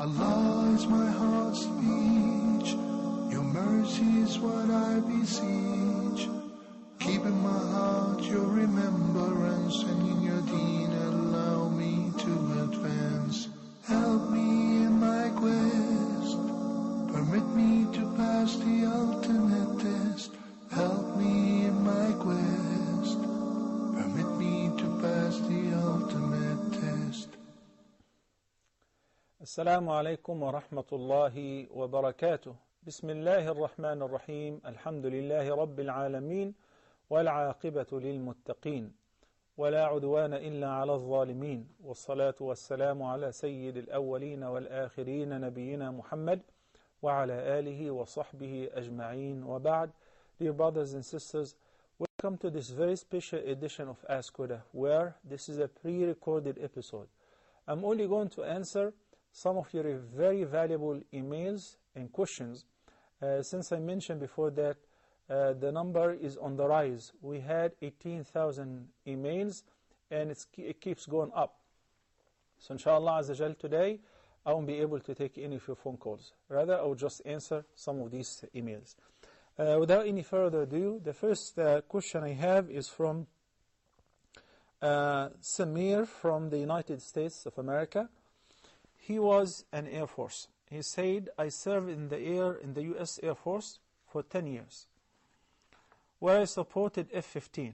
Allah is my heart's speech. Your mercy is what I beseech. Keep in my heart your remembrance, and in your deen allow me to advance. Help me in my quest. Permit me to pass the ultimate test. Help me in my quest. Permit me to pass the ultimate test. Assalamu alaikum wa rahmatullahi wa barakatuh. Bismillahir Rahmanir Rahim. Alhamdulillahi Rabbil Alameen. Wal aqibatu lil muttaqeen. ولا عدوان إلا على الظالمين والصلاة والسلام على سيد الأولين والآخرين نبينا محمد وعلى آله وصحبه أجمعين وبعد. Dear brothers and sisters, welcome to this very special edition of Ask Huda, where this is a pre-recorded episode. I'm only going to answer some of your very valuable emails and questions. Since I mentioned before that the number is on the rise. We had 18,000 emails and it keeps going up. So inshallah Azza today I won't be able to take any of your phone calls. Rather I will just answer some of these emails. Without any further ado, the first question I have is from Samir from the United States of America. He was an Air Force. He said, I served in the US Air Force for 10 years. Where I supported F-15.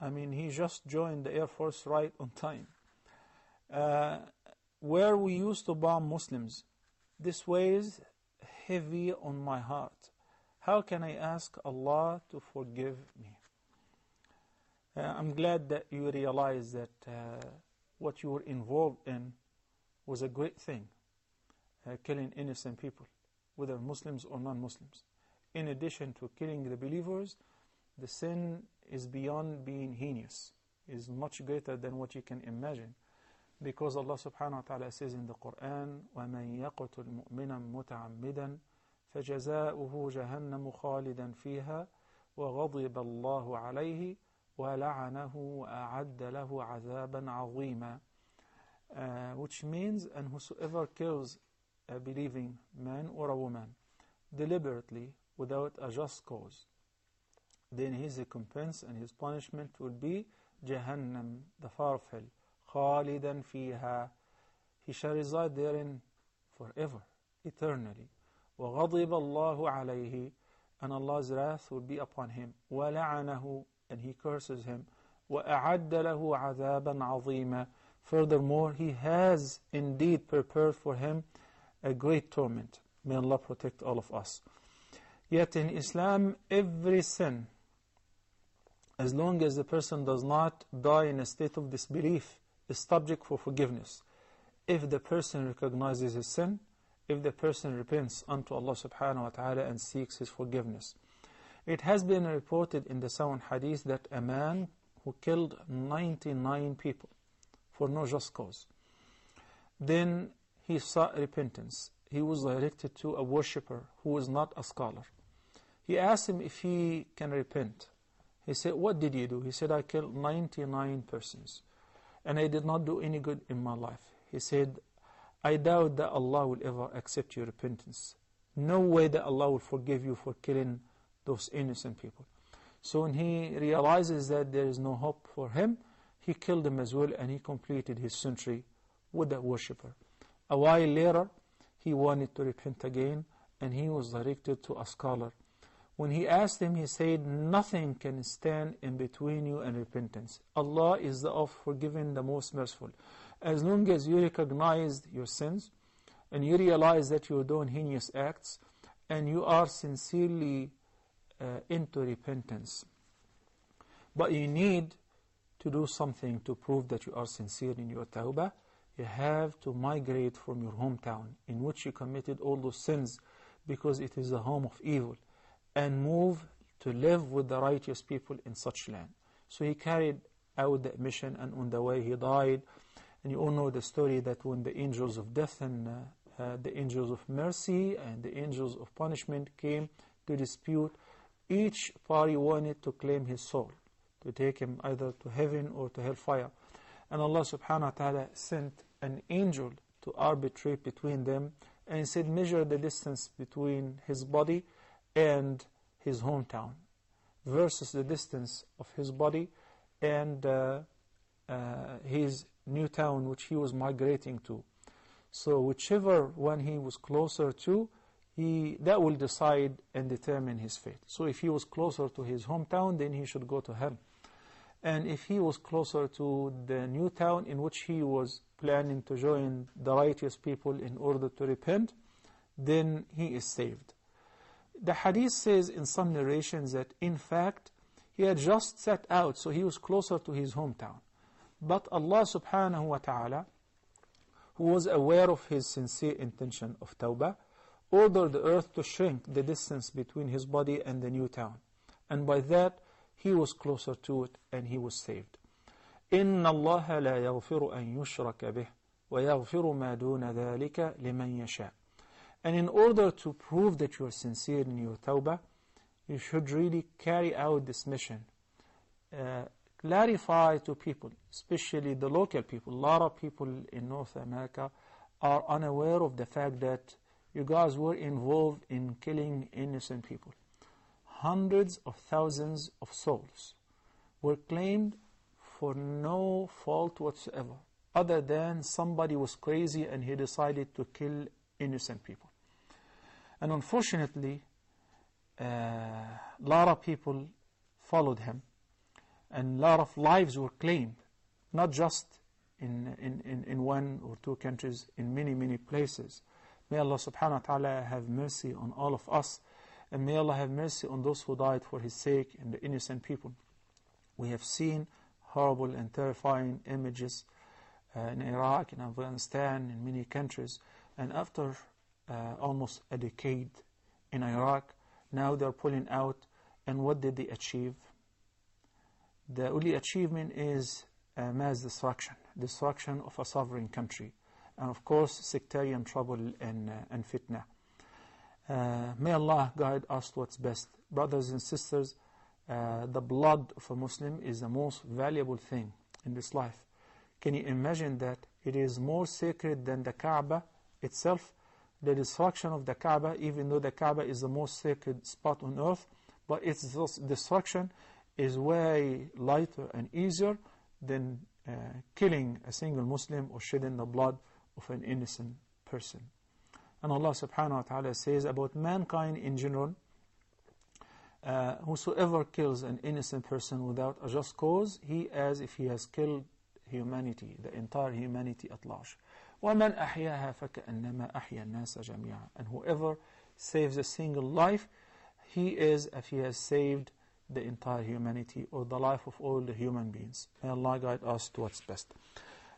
I mean, he just joined the Air Force right on time. Where we used to bomb Muslims. This weighs heavy on my heart. How can I ask Allah to forgive me? I'm glad that you realize that what you were involved in was a great thing. Killing innocent people, whether Muslims or non-Muslims. In addition to killing the believers, the sin is beyond being heinous, is much greater than what you can imagine. Because Allah subhanahu wa ta'ala says in the Quran, وَمَنْ يَقْتُلْ مُؤْمِنًا مُتَعَمِّدًا فَجَزَاؤُهُ جَهَنَّمُ خَالِدًا فِيهَا وَغَضِبَ اللَّهُ عَلَيْهِ وَلَعَنَهُ وَأَعَدَّ لَهُ عَذَابًا عَظِيمًا. Which means, and whosoever kills a believing man or a woman deliberately without a just cause, then his recompense and his punishment will be Jahannam, the fire of hell, khalidan fiha. He shall reside therein forever, eternally. وَغَضِبَ اللَّهُ عَلَيْهِ, and Allah's wrath will be upon him. وَلَعَنَهُ, and he curses him. وَأَعَدَّ لَهُ عَذَابًا عَظِيمًا. Furthermore, he has indeed prepared for him a great torment. May Allah protect all of us. Yet in Islam, every sin, as long as the person does not die in a state of disbelief, is subject for forgiveness. If the person recognizes his sin, if the person repents unto Allah subhanahu wa ta'ala and seeks his forgiveness. It has been reported in the sound hadith that a man who killed 99 people for no just cause, then he sought repentance. He was directed to a worshipper who was not a scholar. He asked him if he can repent. He said, what did you do? He said, I killed 99 persons and I did not do any good in my life. He said, I doubt that Allah will ever accept your repentance. No way that Allah will forgive you for killing those innocent people. So when he realizes that there is no hope for him, he killed them as well, and he completed his century with that worshipper. A while later, he wanted to repent again, and he was directed to a scholar. When he asked him, he said, nothing can stand in between you and repentance. Allah is the of forgiving, the most merciful. As long as you recognize your sins, and you realize that you're doing heinous acts, and you are sincerely into repentance. But you need to do something to prove that you are sincere in your tawbah. You have to migrate from your hometown in which you committed all those sins, because it is the home of evil, and move to live with the righteous people in such land. So he carried out that mission, and on the way he died. And you all know the story that when the angels of death and the angels of mercy and the angels of punishment came to dispute, each party wanted to claim his soul, to take him either to heaven or to hellfire. And Allah subhanahu wa ta'ala sent an angel to arbitrate between them, and he said measure the distance between his body and his hometown versus the distance of his body and his new town which he was migrating to. So whichever one he was closer to, that will decide and determine his fate. So if he was closer to his hometown, then he should go to hell. And if he was closer to the new town in which he was planning to join the righteous people in order to repent, then he is saved. The hadith says in some narrations that in fact he had just set out, so he was closer to his hometown. But Allah subhanahu wa ta'ala, who was aware of his sincere intention of tawbah, ordered the earth to shrink the distance between his body and the new town. And by that, he was closer to it and he was saved. إِنَّ اللَّهَ لَا يَغْفِرُ أَن يُشْرَكَ بِهِ وَيَغْفِرُ مَا دُونَ ذَلِكَ لِمَنْ يَشَاءُ. And in order to prove that you are sincere in your tawbah, you should really carry out this mission. Clarify to people, especially the local people. A lot of people in North America are unaware of the fact that you guys were involved in killing innocent people. Hundreds of thousands of souls were claimed for no fault whatsoever, other than somebody was crazy and he decided to kill innocent people. And unfortunately, a lot of people followed him, and a lot of lives were claimed, not just in one or two countries, in many, many places. May Allah subhanahu wa ta'ala have mercy on all of us, and may Allah have mercy on those who died for His sake and the innocent people. We have seen horrible and terrifying images in Iraq, in Afghanistan, in many countries, and after almost a decade in Iraq, now they're pulling out, and what did they achieve? The only achievement is mass destruction of a sovereign country, and of course sectarian trouble and fitna. May Allah guide us to what's best. Brothers and sisters, the blood of a Muslim is the most valuable thing in this life. Can you imagine that it is more sacred than the Kaaba itself? The destruction of the Kaaba, even though the Kaaba is the most sacred spot on earth, but its destruction is way lighter and easier than killing a single Muslim or shedding the blood of an innocent person. And Allah subhanahu wa ta'ala says about mankind in general, whosoever kills an innocent person without a just cause, he as if he has killed humanity, the entire humanity at large. وَمَنْ أَحْيَاهَا فَكَأَنَّمَا أَحْيَا النَّاسَ جَمِيعًا. And whoever saves a single life, he is if he has saved the entire humanity or the life of all the human beings. May Allah guide us to what's best.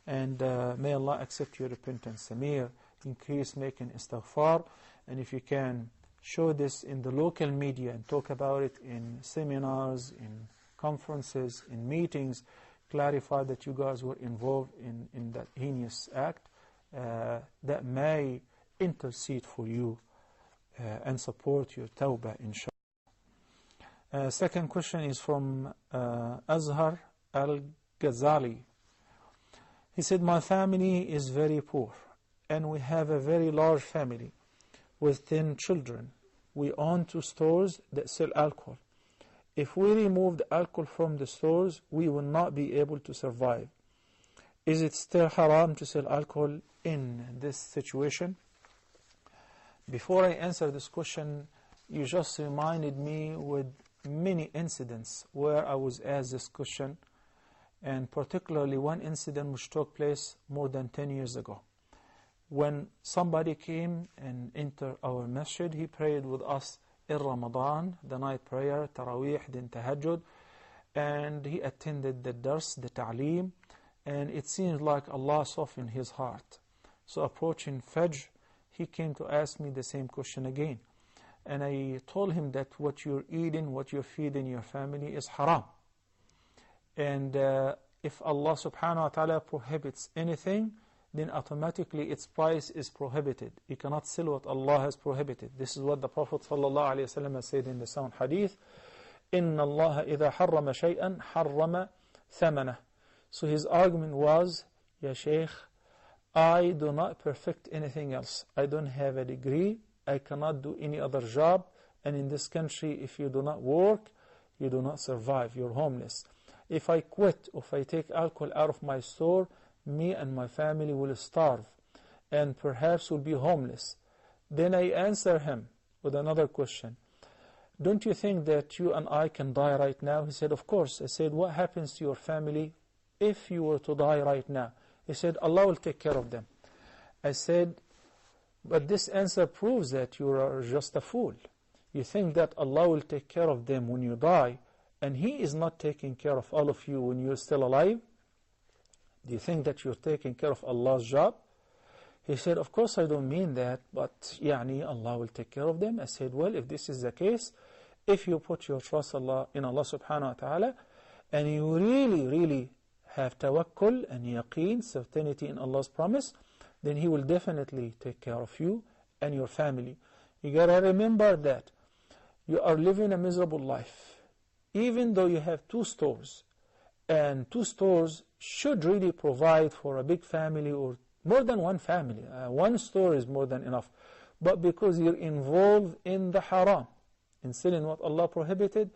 And may Allah accept your repentance. Samir, increase making istighfar. And if you can, show this in the local media and talk about it in seminars, in conferences, in meetings. Clarify that you guys were involved in that heinous act. That may intercede for you and support your tawbah, inshallah. Second question is from Azhar Al-Ghazali. He said, my family is very poor and we have a very large family with 10 children. We own 2 stores that sell alcohol. If we remove the alcohol from the stores, we will not be able to survive. Is it still haram to sell alcohol in this situation? Before I answer this question, you just reminded me with many incidents where I was asked this question, and particularly one incident which took place more than 10 years ago. When somebody came and entered our masjid, he prayed with us in Ramadan, the night prayer, Taraweeh, then Tahajjud, and he attended the dars, the ta'aleem, and it seems like Allah softened his heart. So approaching Fajr, he came to ask me the same question again. And I told him that what you're eating, what you're feeding your family is haram. And if Allah subhanahu wa ta'ala prohibits anything, then automatically its price is prohibited. You cannot sell what Allah has prohibited. This is what the Prophet sallallahu alaihi wasallam said in the sound hadith, إِنَّ اللَّهَ إِذَا حَرَّمَ شَيْئًا حَرَّمَ ثَمَنَهُ. So his argument was, Ya Shaykh, I do not perfect anything else. I don't have a degree. I cannot do any other job. And in this country, if you do not work, you do not survive. You're homeless. If I quit, if I take alcohol out of my store, me and my family will starve and perhaps will be homeless. Then I answer him with another question. Don't you think that you and I can die right now? He said, of course. I said, what happens to your family if you were to die right now? He said, Allah will take care of them. I said, but this answer proves that you are just a fool. You think that Allah will take care of them when you die, and He is not taking care of all of you when you're still alive? Do you think that you're taking care of Allah's job? He said, of course I don't mean that, but Allah will take care of them. I said, well, if this is the case, if you put your trust in Allah subhanahu wa ta'ala, and you really have tawakkul and yaqeen, certainty in Allah's promise, then He will definitely take care of you and your family. You gotta remember that you are living a miserable life. Even though you have 2 stores, and 2 stores should really provide for a big family or more than one family. 1 store is more than enough. But because you're involved in the haram, in selling what Allah prohibited,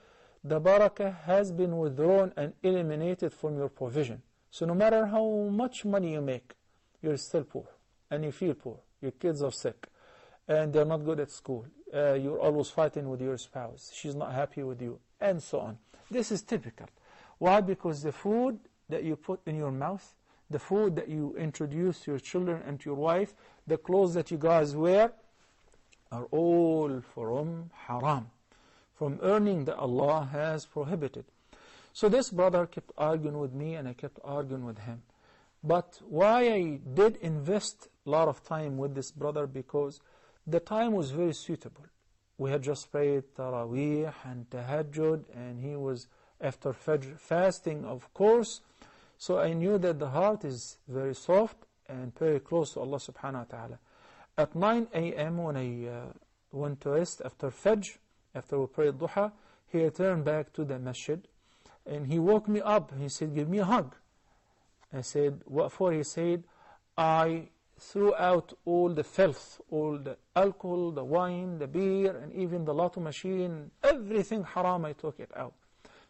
the barakah has been withdrawn and eliminated from your provision. So no matter how much money you make, you're still poor, and you feel poor. Your kids are sick, and they're not good at school. You're always fighting with your spouse. She's not happy with you, and so on. This is typical. Why? Because the food that you put in your mouth, the food that you introduce to your children and to your wife, the clothes that you guys wear, are all from haram, from earning that Allah has prohibited. So this brother kept arguing with me, and I kept arguing with him. But why I did invest a lot of time with this brother, because the time was very suitable. We had just prayed Taraweeh and Tahajjud, and he was after Fajr fasting, of course. So I knew that the heart is very soft and very close to Allah subhanahu wa ta'ala. At 9 a.m. when I went to rest after Fajr, after we prayed Duha, he returned back to the masjid, and he woke me up. He said, give me a hug. I said, what for? He said, I threw out all the filth, all the alcohol, the wine, the beer, and even the lotto machine, everything haram, I took it out.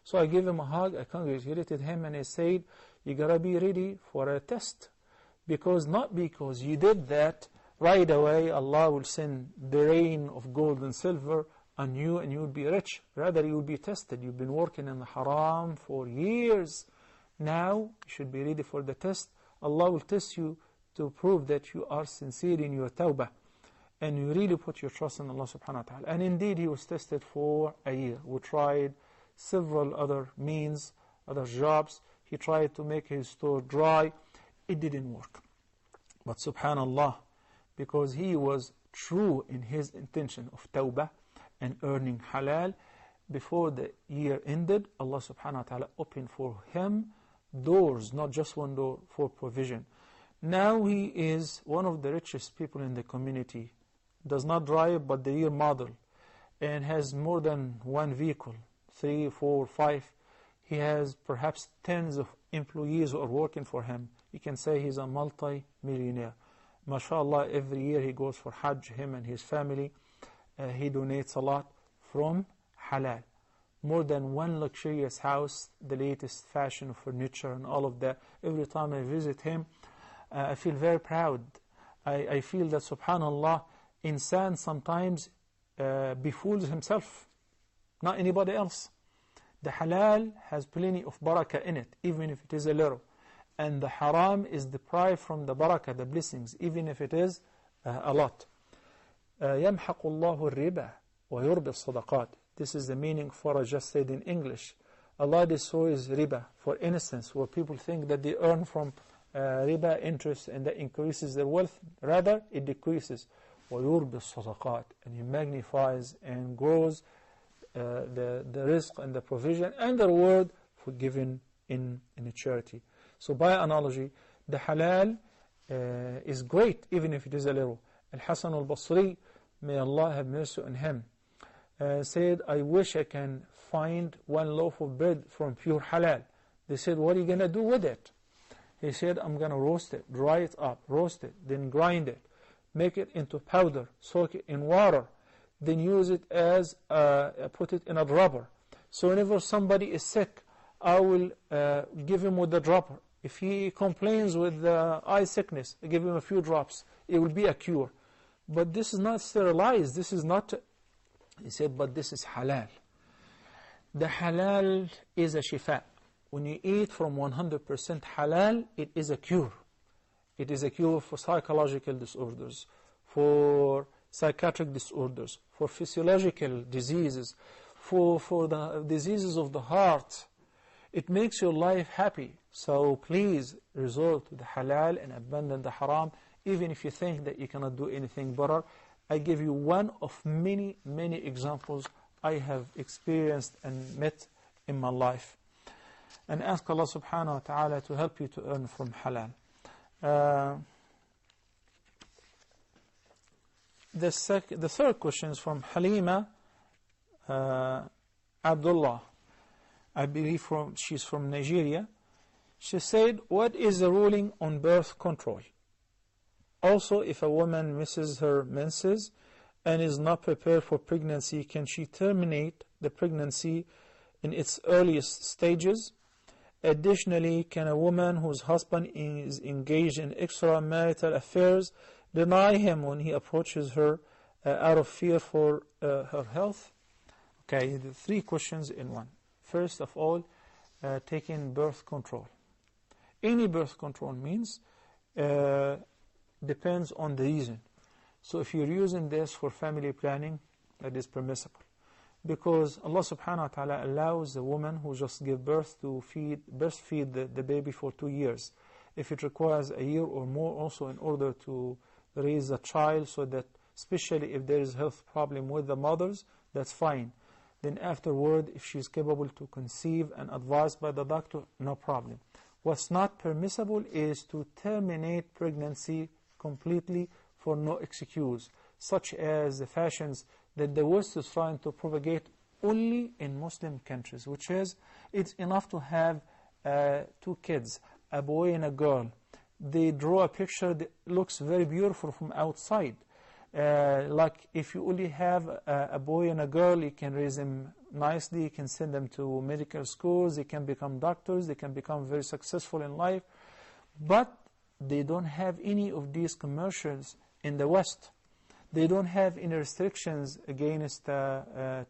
So I gave him a hug, I congratulated him, and I said, you gotta be ready for a test. Not because you did that, right away Allah will send the rain of gold and silver on you and you will be rich. Rather, you will be tested. You've been working in the haram for years. Now, you should be ready for the test. Allah will test you to prove that you are sincere in your tawbah, and you really put your trust in Allah subhanahu wa ta'ala. And indeed, he was tested for a year. We tried several other means, other jobs. He tried to make his store dry. It didn't work. But subhanallah, because he was true in his intention of tawbah and earning halal, before the year ended, Allah subhanahu wa ta'ala opened for him doors, not just one door, for provision. Now he is one of the richest people in the community. Does not drive, but the year model, and has more than one vehicle, 3, 4, 5. He has perhaps tens of employees who are working for him. You can say he's a multi-millionaire. MashaAllah, every year he goes for Hajj, him and his family. He donates a lot from halal. More than one luxurious house, the latest fashion furniture and all of that. Every time I visit him, I feel very proud. I feel that subhanallah, insan sometimes befools himself, not anybody else. The halal has plenty of barakah in it, even if it is a little. And the haram is deprived from the barakah, the blessings, even if it is a lot. يَمْحَقُ اللَّهُ الرِّبَى وَيُرْبِ الصَّدَقَاتِ. This is the meaning for I just said in English. Allah destroys riba, for instance, where people think that they earn from riba interest and that increases their wealth. Rather, it decreases. وَيُرْبِ الصَّدَقَاتِ. And He magnifies and grows the rizq and the provision and the reward for giving in a charity. So by analogy, the halal is great, even if it is a little. Al-Hasan al-Basri, may Allah have mercy on him, said, I wish I can find one loaf of bread from pure halal. They said, what are you going to do with it? He said, I'm going to roast it, dry it up, roast it, then grind it, make it into powder, soak it in water, then use it as, put it in a dropper. So whenever somebody is sick, I will give him with the dropper. If he complains with eye sickness, I give him a few drops. It will be a cure. But this is not sterilized. This is not, he said, but this is halal. The halal is a shifa. When you eat from 100% halal, it is a cure. It is a cure for psychological disorders, for psychiatric disorders, for physiological diseases, for the diseases of the heart. It makes your life happy. So please resort to the halal and abandon the haram, even if you think that you cannot do anything better. I give you one of many, many examples I have experienced and met in my life. And ask Allah subhanahu wa ta'ala to help you to earn from halal. The third question is from Halima Abdullah. I believe she's from Nigeria. She said, what is the ruling on birth control? Also, if a woman misses her menses and is not prepared for pregnancy, can she terminate the pregnancy in its earliest stages? Additionally, can a woman whose husband is engaged in extramarital affairs deny him when he approaches her out of fear for her health? Okay, the three questions in one. First of all, taking birth control. Any birth control means depends on the reason. So if you're using this for family planning, that is permissible. Because Allah subhanahu wa ta'ala allows the woman who just give birth to breastfeed the baby for 2 years. If it requires a year or more also in order to raise a child, so that especially if there is health problem with the mothers, that's fine. Then afterward, if she's capable to conceive and advised by the doctor, no problem. What's not permissible is to terminate pregnancy completely for no excuse, such as the fashions that the West is trying to propagate only in Muslim countries, which is, it's enough to have 2 kids, a boy and a girl. They draw a picture that looks very beautiful from outside. Like if you only have a boy and a girl, you can raise them nicely, you can send them to medical schools, they can become doctors, they can become very successful in life. But they don't have any of these commercials in the West. They don't have any restrictions against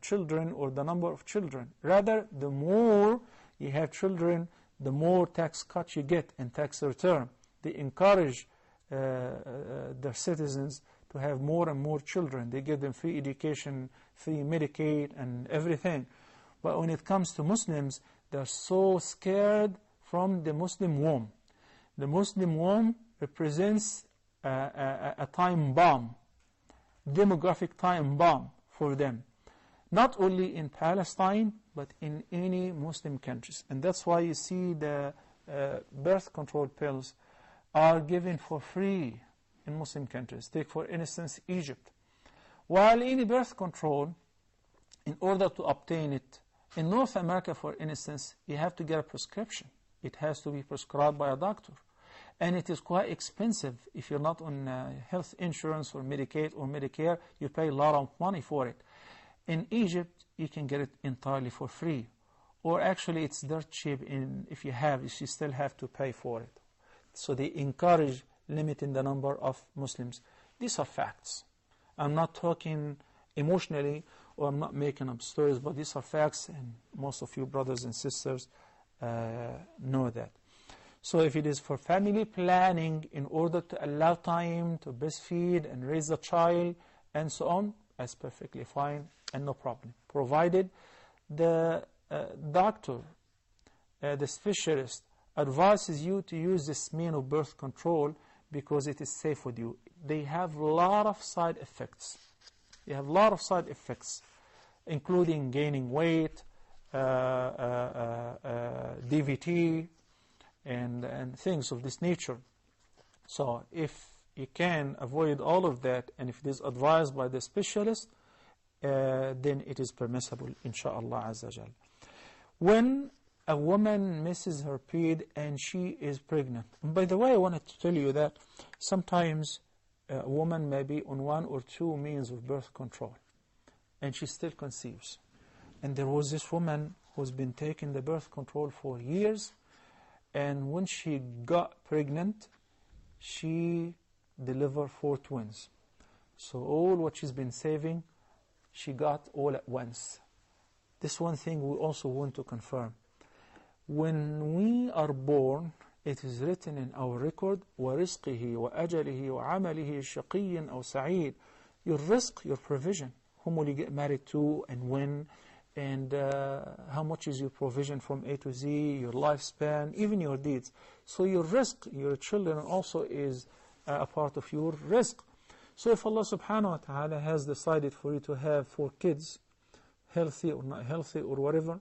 children or the number of children. Rather, the more you have children, the more tax cuts you get in tax return. They encourage their citizens to have more and more children. They give them free education, free Medicaid, and everything. But when it comes to Muslims, they're so scared from the Muslim womb. The Muslim womb represents a time bomb, demographic time bomb for them. Not only in Palestine, but in any Muslim countries. And that's why you see the birth control pills are given for free in Muslim countries. Take, for instance, Egypt. While any birth control, in order to obtain it, in North America, for instance, you have to get a prescription. It has to be prescribed by a doctor. And it is quite expensive. If you're not on health insurance or Medicaid or Medicare, you pay a lot of money for it. In Egypt, you can get it entirely for free. Or actually, it's dirt cheap if you still have to pay for it. So they encourage limiting the number of Muslims. These are facts. I'm not talking emotionally, or I'm not making up stories, but these are facts, and most of you brothers and sisters know that. So if it is for family planning in order to allow time to breastfeed and raise the child and so on, that's perfectly fine and no problem. Provided the doctor, the specialist, advises you to use this mean of birth control because it is safe with you. They have a lot of side effects. They have a lot of side effects, including gaining weight, DVT, and things of this nature. So if you can avoid all of that, and if it is advised by the specialist, then it is permissible, inshaAllah Azza Jal. When a woman misses her period and she is pregnant. And by the way, I wanted to tell you that sometimes a woman may be on 1 or 2 means of birth control and she still conceives. And there was this woman who's been taking the birth control for years, and when she got pregnant, she delivered 4 twins. So all what she's been saving, she got all at once. This one thing we also want to confirm. When we are born, it is written in our record, وَرِزْقِهِ وَأَجَلِهِ وَعَمَلِهِ شَقِيٍّ أَوْ سَعِيدٍ. Your risk, your provision, whom will you get married to and when, and how much is your provision from A to Z, your lifespan, even your deeds. So your risk, your children also is a part of your risk. So if Allah subhanahu wa ta'ala has decided for you to have 4 kids, healthy or not healthy or whatever,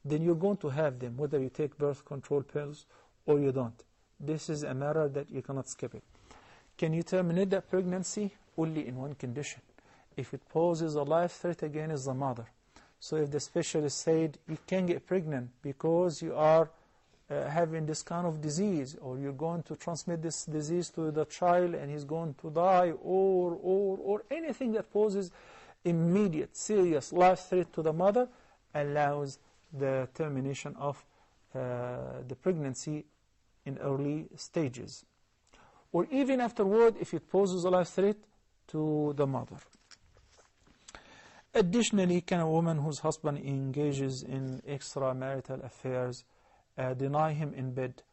then you're going to have them, whether you take birth control pills or you don't. This is a matter that you cannot skip it. Can you terminate that pregnancy? Only in one condition. If it poses a life threat against the mother. So if the specialist said you can't get pregnant because you are having this kind of disease, or you're going to transmit this disease to the child and he's going to die, or anything that poses immediate, serious life threat to the mother, allows the termination of the pregnancy in early stages. Or even afterward, if it poses a life threat to the mother. Additionally, can a woman whose husband engages in extramarital affairs deny him in bed?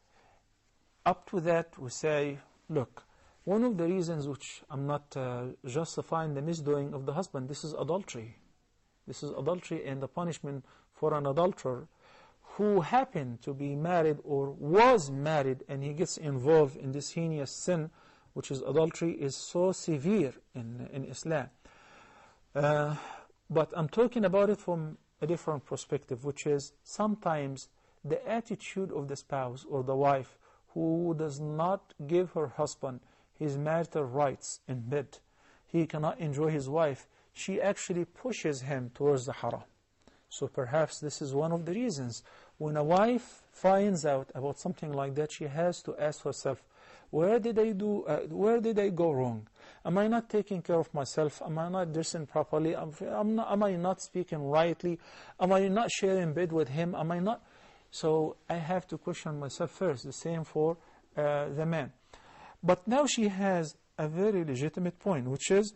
Up to that, we say, look, one of the reasons which I'm not justifying the misdoing of the husband, this is adultery. This is adultery, and the punishment for an adulterer who happened to be married or was married and he gets involved in this heinous sin, which is adultery, is so severe in Islam. But I'm talking about it from a different perspective, which is sometimes the attitude of the spouse or the wife who does not give her husband his marital rights in bed. He cannot enjoy his wife. She actually pushes him towards the haram. So perhaps this is one of the reasons. When a wife finds out about something like that, she has to ask herself, where did I go wrong? Am I not taking care of myself? Am I not dressing properly? Am I not speaking rightly? Am I not sharing bed with him? Am I not? So I have to question myself first. The same for the man. But now she has a very legitimate point, which is,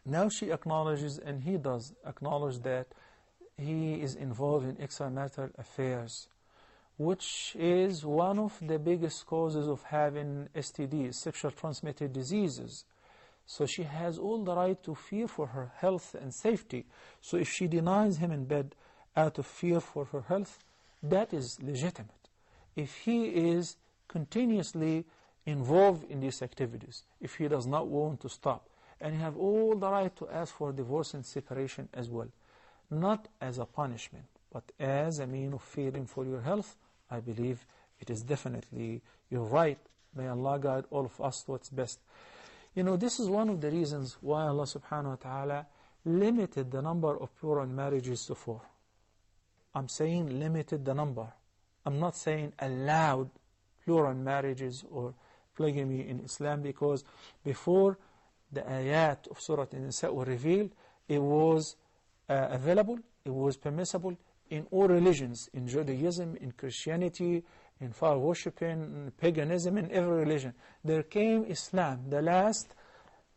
now she acknowledges, and he does acknowledge, that he is involved in extramarital affairs, which is one of the biggest causes of having STDs, sexual transmitted diseases. So she has all the right to fear for her health and safety. So if she denies him in bed out of fear for her health, that is legitimate. If he is continuously involved in these activities, if he does not want to stop, and you have all the right to ask for divorce and separation as well, not as a punishment, but as a mean of fearing for your health, I believe it is definitely your right. May Allah guide all of us to what's best. You know, this is one of the reasons why Allah subhanahu wa ta'ala limited the number of plural marriages to 4. I'm saying limited the number. I'm not saying allowed plural marriages or polygamy in Islam, because before the ayat of Surah An-Nisa were revealed, it was available, it was permissible in all religions, in Judaism, in Christianity, in fire worshipping, in paganism, in every religion. There came Islam, the last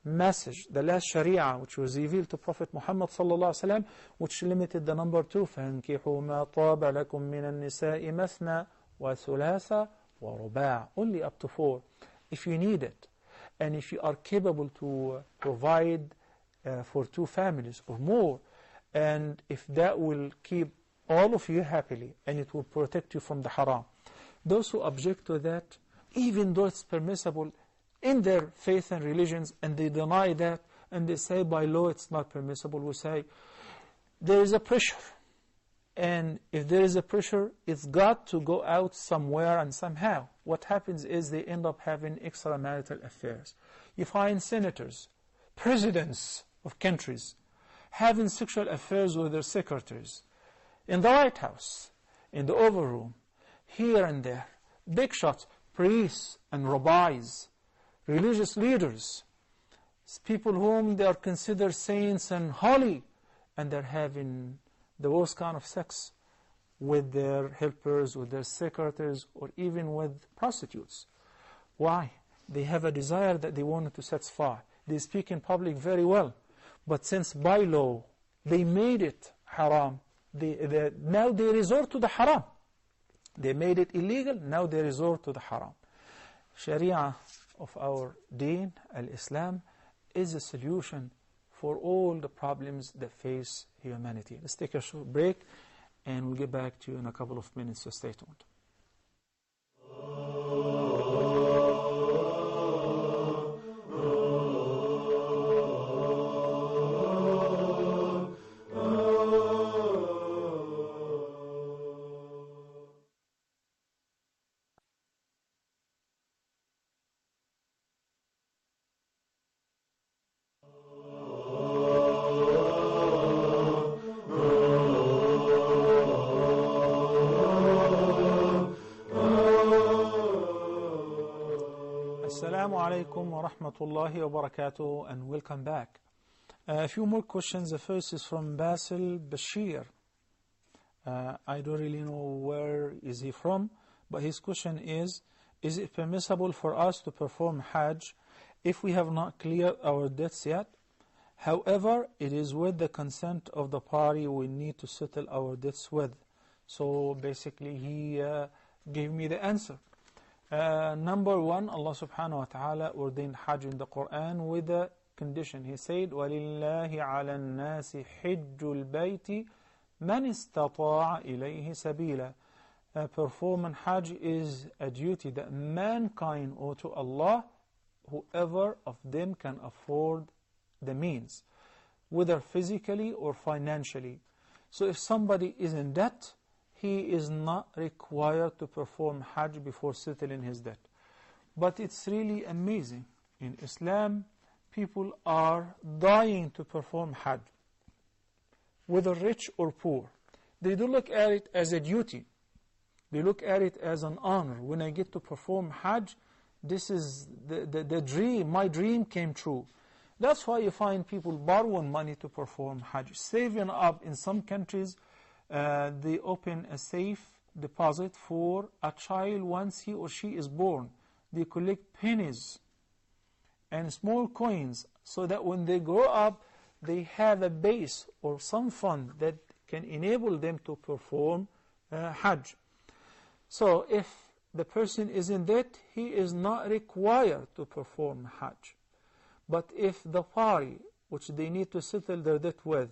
message, the last Sharia, which was revealed to Prophet Muhammad sallallahu alaihi wasallam, which limited the number to فَانْكِحُوا مَا طَابَ لَكُم مِّنَ النِّسَاءِ مَثْنَى وَثُلَاثَ وَرُبَاعَ, only up to 4, if you need it, and if you are capable to provide for 2 families or more, and if that will keep all of you happily, and it will protect you from the haram. Those who object to that, even though it's permissible in their faith and religions, and they deny that, and they say by law it's not permissible, we say there is a pressure. And if there is a pressure, it's got to go out somewhere and somehow. What happens is they end up having extramarital affairs. You find senators, presidents of countries, having sexual affairs with their secretaries, in the White House, in the overroom, here and there, big shots, priests and rabbis, religious leaders, people whom they are considered saints and holy, and they're having the worst kind of sex with their helpers, with their secretaries, or even with prostitutes. Why? They have a desire that they wanted to satisfy. They speak in public very well, but since by law they made it haram, now they resort to the haram. They made it illegal, now they resort to the haram. Sharia of our deen, al-Islam, is a solution for all the problems that face humanity. Let's take a short break and we'll get back to you in a couple of minutes, so stay tuned. Assalamu alaikum wa rahmatullahi wa barakatuh, and welcome back. A few more questions. The first is from Basil Bashir. I don't really know where is he from, but his question is it permissible for us to perform Hajj if we have not cleared our debts yet? However, it is with the consent of the party we need to settle our debts with. So basically he gave me the answer. Number one, Allah subhanahu wa ta'ala ordained Hajj in the Quran with a condition. He said, وَلِلَّهِ عَلَى النَّاسِ حِجُّ الْبَيْتِ مَنِ اسْتَطَاعَ إِلَيْهِ سَبِيلًا. Performing Hajj is a duty that mankind owe to Allah, whoever of them can afford the means, whether physically or financially. So if somebody is in debt, he is not required to perform Hajj before settling his debt. But it's really amazing. In Islam, people are dying to perform Hajj, whether rich or poor. They don't look at it as a duty. They look at it as an honor. When I get to perform Hajj, this is the dream. My dream came true. That's why you find people borrowing money to perform Hajj, saving up. In some countries, they open a safe deposit for a child once he or she is born. They collect pennies and small coins so that when they grow up, they have a base or some fund that can enable them to perform Hajj. So if the person is in debt, he is not required to perform Hajj. But if the party which they need to settle their debt with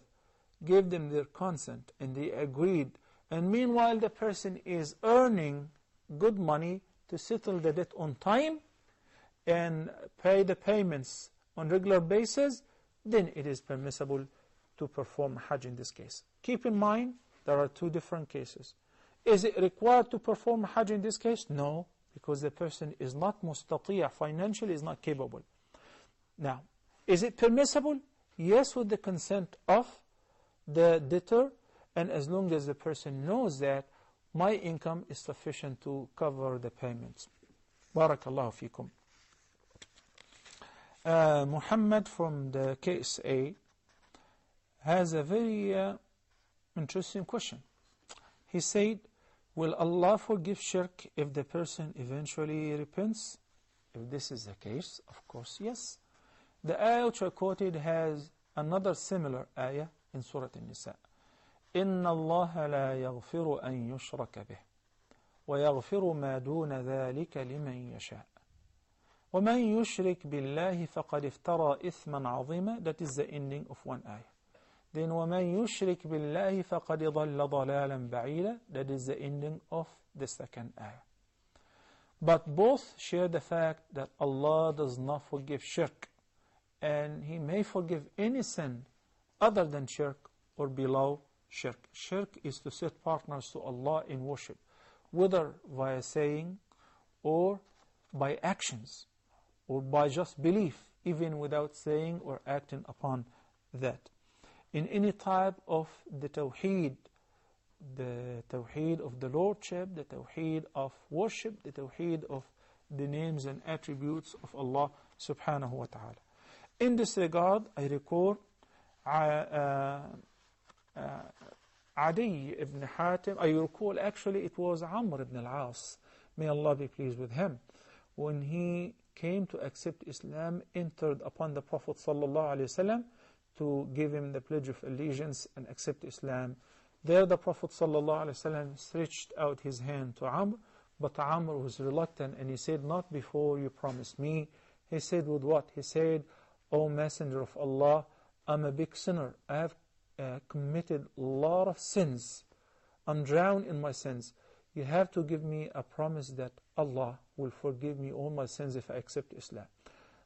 gave them their consent and they agreed, and meanwhile the person is earning good money to settle the debt on time and pay the payments on regular basis, then it is permissible to perform Hajj in this case. Keep in mind, there are two different cases. Is it required to perform Hajj in this case? No, because the person is not mustati', financially is not capable. Now, is it permissible? Yes, with the consent of the debtor, and as long as the person knows that my income is sufficient to cover the payments. Barakallahu fikum. Muhammad from the KSA has a very interesting question. He said, will Allah forgive shirk if the person eventually repents? If this is the case, of course, yes. The ayah which I quoted has another similar ayah in Surah An-Nisa. إِنَّ اللَّهَ لَا يَغْفِرُ أَن يُشْرَكَ بِهِ وَيَغْفِرُ مَا دُونَ ذَلِكَ لِمَن يَشَاءُ وَمَن يُشْرِكْ بِاللَّهِ فَقَدْ افْتَرَى إِثْمًا عَظِيمًا. That is the ending of one ayah. Then وَمَن يُشْرِكْ بِاللَّهِ فَقَدْ ضَلَّ ضَلَالًا بَعِيدًا. That is the ending of the second ayah. But both share the fact that Allah does not forgive shirk, and He may forgive any sin other than shirk or below shirk. Shirk is to set partners to Allah in worship, whether via saying or by actions or by just belief, even without saying or acting upon that. In any type of the Tawheed, the tawheed of the lordship, the tawheed of worship, the tawheed of the names and attributes of Allah subhanahu wa ta'ala. In this regard, I record Adi ibn Hatim. I recall actually it was Amr ibn al-As, may Allah be pleased with him, when he came to accept Islam, entered upon the Prophet sallallahu alaihi wasallam to give him the pledge of allegiance and accept Islam. There the Prophet sallallahu alaihi wasallam stretched out his hand to Amr, but Amr was reluctant and he said, "Not before you promise me." He said, "With what?" He said, "O Messenger of Allah, I'm a big sinner. I have committed a lot of sins. I'm drowned in my sins. You have to give me a promise that Allah will forgive me all my sins if I accept Islam."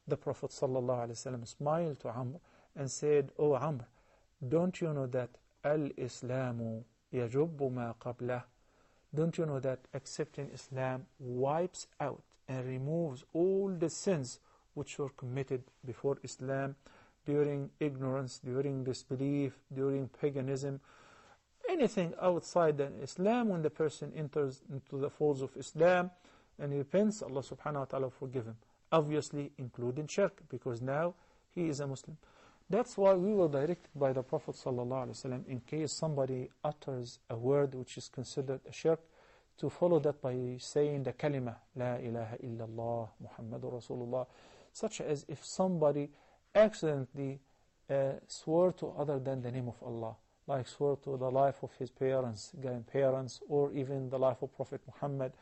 The Prophet ﷺ smiled to Amr and said, "O Amr, don't you know that al-Islamu yajubbu ma qablah?" Don't you know that accepting Islam wipes out and removes all the sins which were committed before Islam, during ignorance, during disbelief, during paganism, anything outside than Islam. When the person enters into the folds of Islam and he repents, Allah subhanahu wa ta'ala will forgive him. Obviously including shirk, because now he is a Muslim. That's why we were directed by the Prophet sallallahu alaihi wasallam, in case somebody utters a word which is considered a shirk, to follow that by saying the kalima, La ilaha illallah, Muhammadur Rasulullah, such as if somebody accidentally swore to other than the name of Allah, like swore to the life of his parents, grandparents, or even the life of Prophet Muhammad,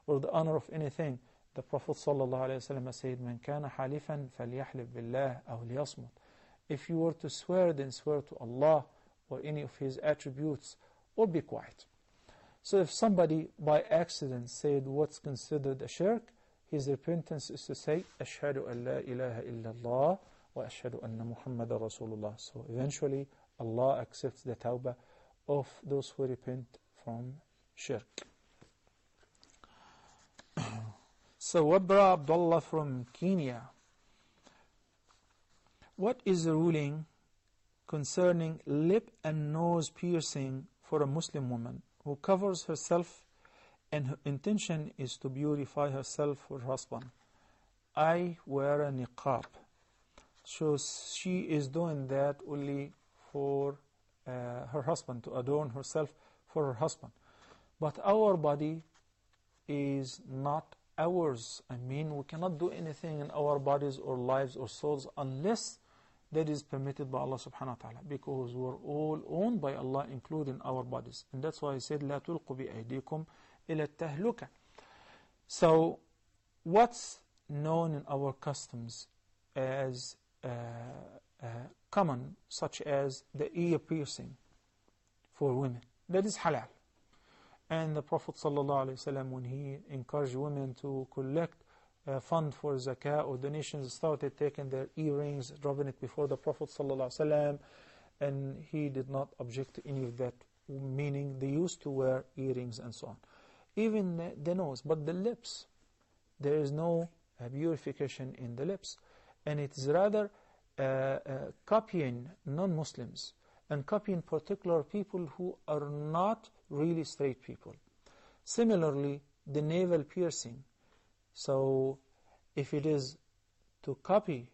or the honor of anything. The Prophet ﷺ said, "Man kana halifan falyahlif billah aw liyasmut." If you were to swear, then swear to Allah or any of His attributes, or be quiet. So if somebody by accident said what's considered a shirk, his repentance is to say, "Ashhadu an la ilaha illallah wa ashhadu anna Muhammadan Rasulullah." So eventually Allah accepts the tawbah of those who repent from shirk. So Wabra Abdullah from Kenya, what is the ruling concerning lip and nose piercing for a Muslim woman who covers herself and her intention is to beautify herself for her husband? I wear a niqab. So she is doing that only for her husband, to adorn herself for her husband. But our body is not ours. I mean, we cannot do anything in our bodies or lives or souls unless that is permitted by Allah subhanahu wa ta'ala, because we're all owned by Allah, including our bodies. And that's why He said, "La tulqu bi aydikum ila tahluka." So what's known in our customs as common, such as the ear piercing for women, that is halal. And the Prophet ﷺ, when he encouraged women to collect fund for zakah or donations, started taking their earrings, dropping it before the Prophet ﷺ, and he did not object to any of that, meaning they used to wear earrings and so on. Even the nose, but the lips, there is no purification in the lips, and it is rather copying non-Muslims and copying particular people who are not really straight people. Similarly, the navel piercing. So if it is to copy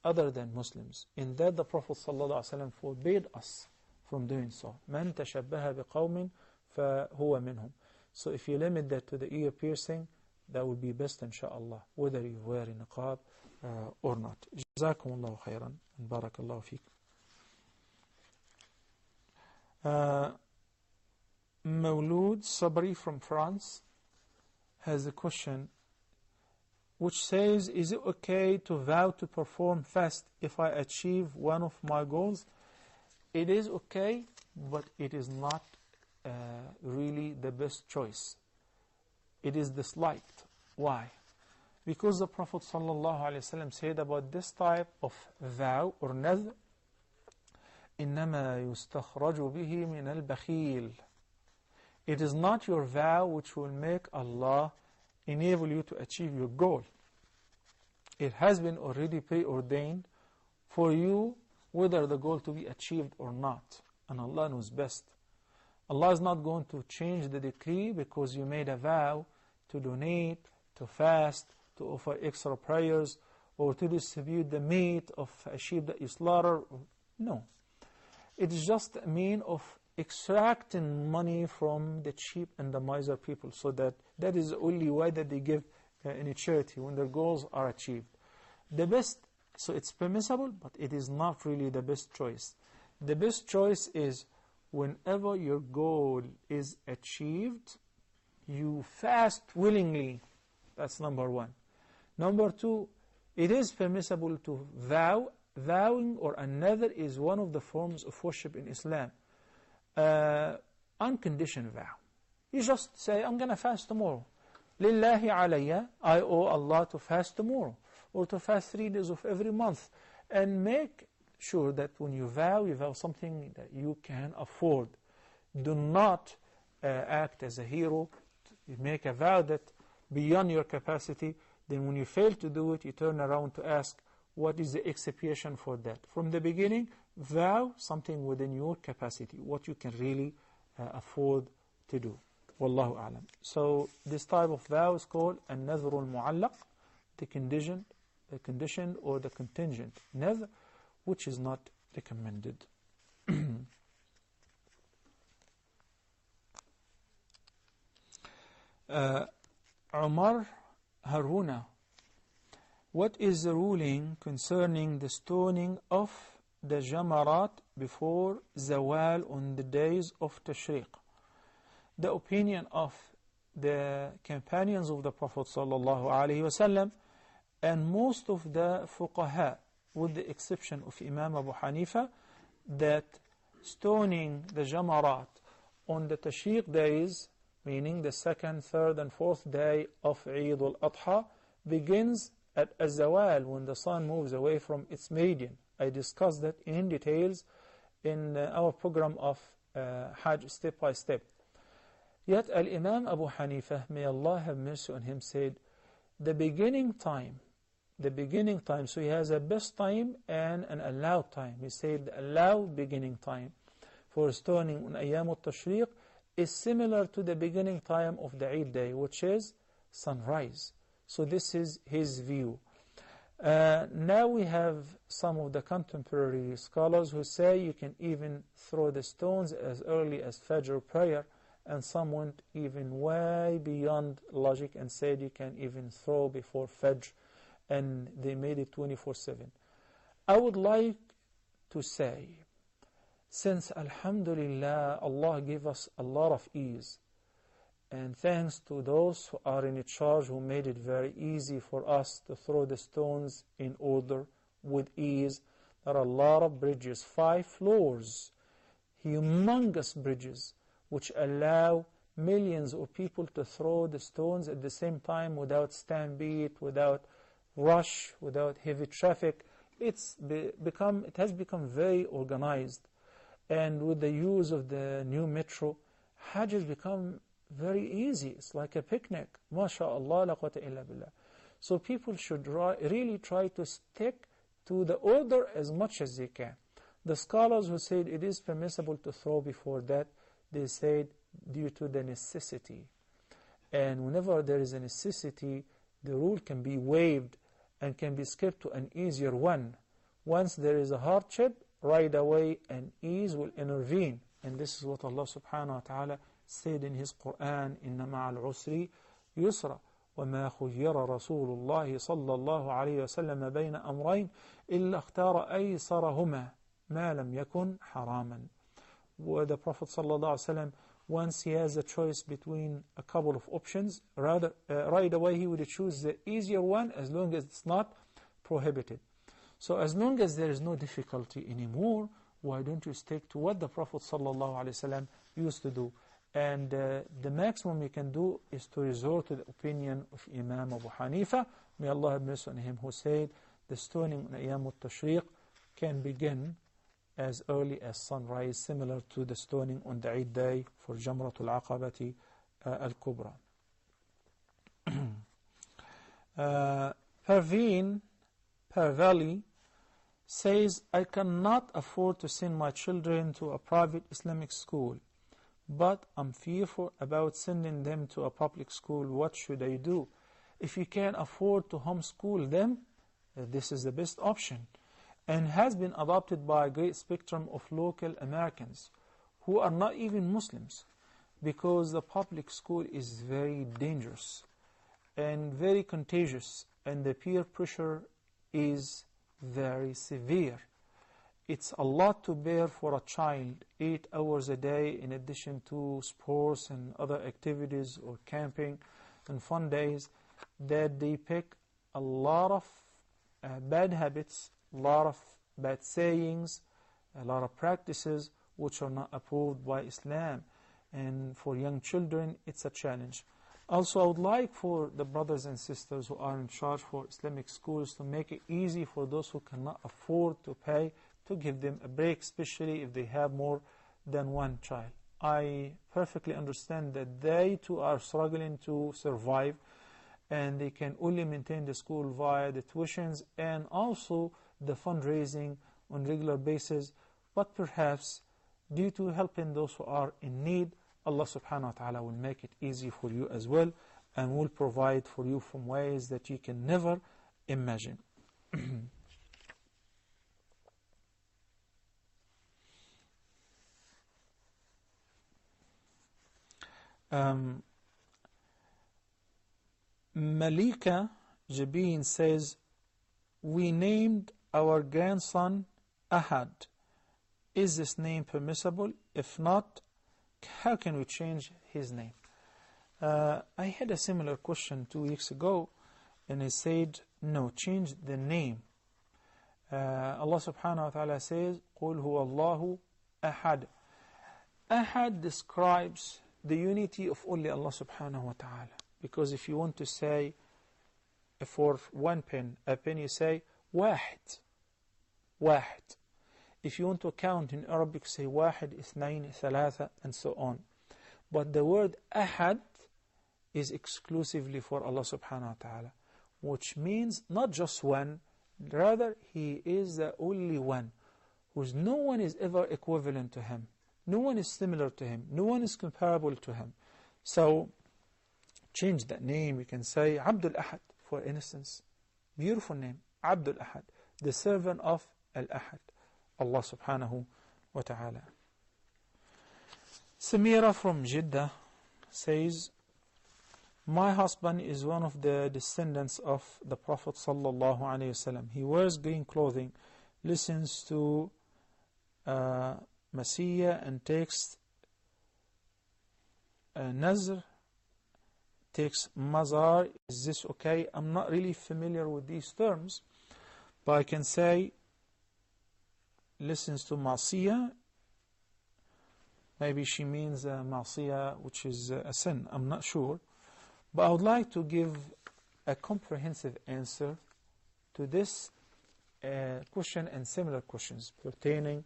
other than Muslims, in that the Prophet ﷺ forbade us from doing so. مَنْ تَشَبَّهَ بِقَوْمٍ فَهُوَ مِنْهُمْ. So if you limit that to the ear piercing, that would be best, inshaAllah, whether you wear a niqab or not. جزاكم الله خيرا and بارك الله فيكم. Mawlud Sabri from France has a question which says, "Is it okay to vow to perform fast if I achieve one of my goals?" It is okay, but it is not really the best choice. It is disliked. Why? Because the Prophet ﷺ said about this type of vow or nadhr, إِنَّمَا يُسْتَخْرَجُ بِهِ مِنَ الْبَخِيلِ. It is not your vow which will make Allah enable you to achieve your goal. It has been already preordained for you whether the goal to be achieved or not, and Allah knows best. Allah is not going to change the decree because you made a vow to donate, to fast, to offer extra prayers, or to distribute the meat of a sheep that you slaughter. No. It is just a mean of extracting money from the cheap and the miser people, so that is the only way that they give any charity when their goals are achieved. The best, so it's permissible, but it is not really the best choice. The best choice is whenever your goal is achieved, you fast willingly. That's number one. Number two, it is permissible to vow. Vowing or another is one of the forms of worship in Islam. Unconditioned vow. You just say, I'm going to fast tomorrow. Lillahi alayya, I owe Allah to fast tomorrow, or to fast 3 days of every month. And make sure that when you vow something that you can afford. Do not act as a hero. You make a vow that beyond your capacity. Then when you fail to do it, you turn around to ask, what is the expiation for that? From the beginning, vow something within your capacity, what you can really afford to do. Wallahu a'lam. So this type of vow is called an-nadhr al-mu'allaq, the condition or the contingent nadhr, which is not recommended. Umar Haruna, what is the ruling concerning the stoning of the jamarat before zawal on the days of tashriq? The opinion of the companions of the Prophet ﷺ and most of the fuqaha, with the exception of Imam Abu Hanifa, that stoning the jamarat on the tashriq days, meaning the 2nd, 3rd and 4th day of Eid al-Adha, begins at az-zawal, when the sun moves away from its meridian. I discussed that in details in our program of Hajj step by step. Yet Al-Imam Abu Hanifa, may Allah have mercy on him, said the beginning time, so he has a best time and an allowed time. He said the allowed beginning time for stoning on Ayyam al-Tashriq is similar to the beginning time of the Eid day, which is sunrise. So this is his view. Now we have some of the contemporary scholars who say you can even throw the stones as early as Fajr prayer, and some went even way beyond logic and said you can even throw before Fajr, and they made it 24/7. I would like to say, since Alhamdulillah, Allah gave us a lot of ease, and thanks to those who are in charge who made it very easy for us to throw the stones in order with ease. There are a lot of bridges, 5 floors, humongous bridges, which allow millions of people to throw the stones at the same time without stampede, without rush, without heavy traffic. It has become very organized. And with the use of the new metro, Hajj has become very easy. It's like a picnic. MashaAllah, la quwwata illa billah. So people should really try to stick to the order as much as they can. The scholars who said it is permissible to throw before that, they said due to the necessity. And whenever there is a necessity, the rule can be waived and can be skipped to an easier one. Once there is a hardship, right away an ease will intervene. And this is what Allah subhanahu wa ta'ala said in His Quran, إِنَّ مَعَ الْعُسْرِ يُسْرًا وَمَا خُيِّرَ رَسُولُ اللَّهِ صَلَّى اللَّهُ عَلَيْهِ وسلم بَيْنَ أَمْرَيْنِ إِلَّا اخْتَارَ أَيْسَرَهُمَا مَا لَمْ يَكُنْ حَرَامًا. Where the Prophet sallallahu alaihi wasallam, once he has a choice between a couple of options, right away he would choose the easier one as long as it's not prohibited. So as long as there is no difficulty anymore, why don't you stick to what the Prophet ﷺ used to do? And the maximum you can do is to resort to the opinion of Imam Abu Hanifa, may Allah have mercy on him, who said the stoning on Ayyam al-Tashriq can begin as early as sunrise, similar to the stoning on the Eid day for Jamratul Aqabati al-Kubra. Parveen Parvali says, I cannot afford to send my children to a private Islamic school. but I'm fearful about sending them to a public school. What should I do? If you can afford to homeschool them, this is the best option, and has been adopted by a great spectrum of local Americans who are not even Muslims, because the public school is very dangerous and very contagious, and the peer pressure is very severe. It's a lot to bear for a child, 8 hours a day in addition to sports and other activities or camping and fun days, that they pick a lot of bad habits, a lot of bad sayings, a lot of practices which are not approved by Islam. And for young children, it's a challenge. Also, I would like for the brothers and sisters who are in charge for Islamic schools to make it easy for those who cannot afford to pay, to give them a break, especially if they have more than one child. I perfectly understand that they too are struggling to survive, and they can only maintain the school via the tuitions and also the fundraising on regular basis. But perhaps due to helping those who are in need, Allah subhanahu wa ta'ala will make it easy for you as well, and will provide for you from ways that you can never imagine. Malika Jabin says, we named our grandson Ahad. Is this name permissible? If not, how can we change his name? I had a similar question 2 weeks ago, and I said, no, change the name. Allah subhanahu wa ta'ala says, قُلْ هُوَ اللَّهُ أَحَدٌ. Ahad describes the unity of only Allah subhanahu wa ta'ala. Because if you want to say, for one pen, a pen, you say, واحد. واحد. If you want to count in Arabic, say واحد, اثنين, ثلاثة, and so on. But the word ahad is exclusively for Allah subhanahu wa ta'ala, which means not just one, rather He is the only one, whose no one is ever equivalent to Him. No one is similar to Him. No one is comparable to Him. So, change that name. You can say Abdul Ahad, for instance. Beautiful name, Abdul Ahad, the servant of Al-Ahad, Allah subhanahu wa ta'ala. Samira from Jeddah says, my husband is one of the descendants of the Prophet sallallahu alaihi wasallam. He wears green clothing, listens to Masiyah, and takes Nazr, takes Mazar. Is this okay? I'm not really familiar with these terms, but I can say listens to Masiyah. Maybe she means Masiyah, which is a sin. I'm not sure. But I would like to give a comprehensive answer to this question and similar questions pertaining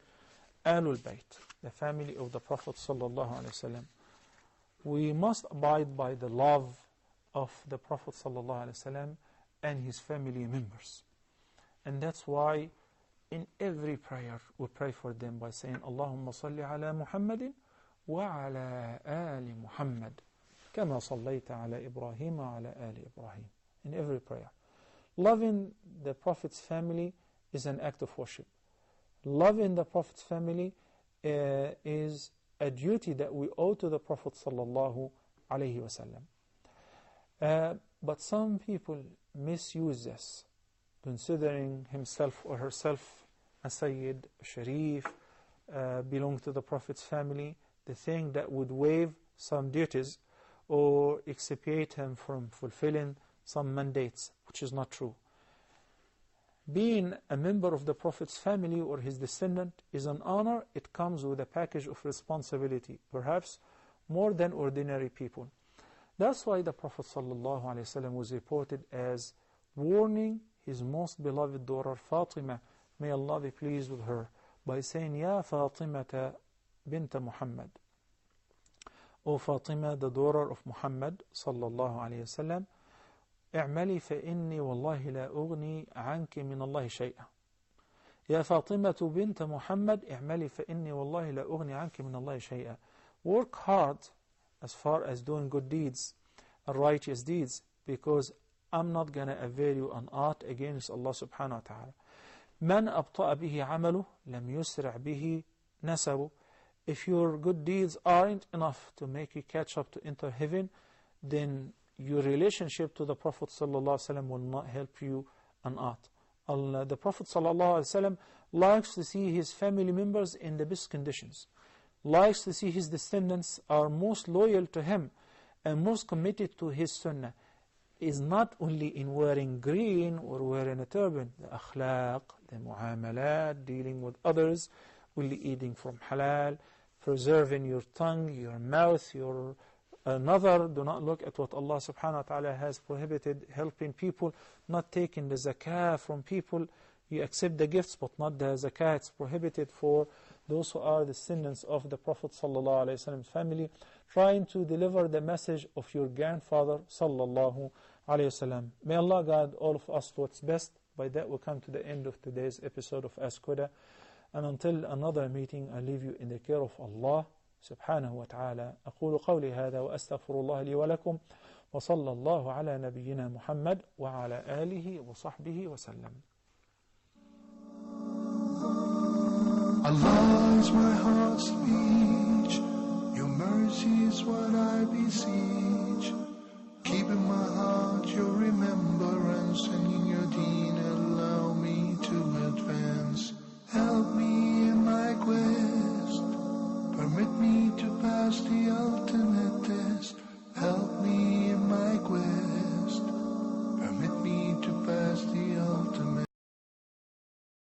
Ahlul Bayt, the family of the Prophet sallallahu alaihi wasallam. We must abide by the love of the Prophet sallallahu alaihi wasallam and his family members. And that's why in every prayer we pray for them by saying Allahumma salli ala Muhammadin wa ala ali Muhammad kama sallaita ala Ibrahim wa ala ali Ibrahim. In every prayer. Loving the Prophet's family is an act of worship. Loving the Prophet's family is a duty that we owe to the Prophet sallallahu alaihi wasallam. But some people misuse this, considering himself or herself a Sayyid, a Sharif, belong to the Prophet's family, the thing that would waive some duties or expiate him from fulfilling some mandates, which is not true. Being a member of the Prophet's family or his descendant is an honor. It comes with a package of responsibility, perhaps more than ordinary people. That's why the Prophet ﷺ was reported as warning his most beloved daughter Fatima, may Allah be pleased with her, by saying, Ya Fatimata bint Muhammad. O Fatima, the daughter of Muhammad ﷺ, اعملي فإني والله لا أغني عنك من الله شيئا. يا فاطمة بنت محمد اعملي فإني والله لا أغني عنك من الله شيئا. Work hard as far as doing good deeds and righteous deeds, because I'm not going to avail you an art against Allah subhanahu wa ta'ala. من أبطأ به عمله لم يسرع به نسبه. If your good deeds aren't enough to make you catch up to enter heaven, then your relationship to the Prophet ﷺ will not help you an art. The Prophet ﷺ likes to see his family members in the best conditions, likes to see his descendants are most loyal to him and most committed to his sunnah. Is not only in wearing green or wearing a turban, the akhlaq, the muamalat, dealing with others, only eating from halal, preserving your tongue, your mouth, your another. Do not look at what Allah subhanahu wa ta'ala has prohibited, helping people, not taking the zakah from people. You accept the gifts, but not the zakah. It's prohibited for those who are descendants of the Prophet sallallahu alaihi wasallam's family. Trying to deliver the message of your grandfather sallallahu alaihi wasallam. May Allah guide all of us to what's best. By that we come to the end of today's episode of Ask Huda. And until another meeting, I leave you in the care of Allah سبحانه وتعالى. أقول قولي هذا وأستغفر الله لي ولكم وصلى الله على نبينا محمد وعلى آله وصحبه وسلم. Allah is my heart's speech, your mercy is what I beseech. Keep in my heart your remembrance, and in your deen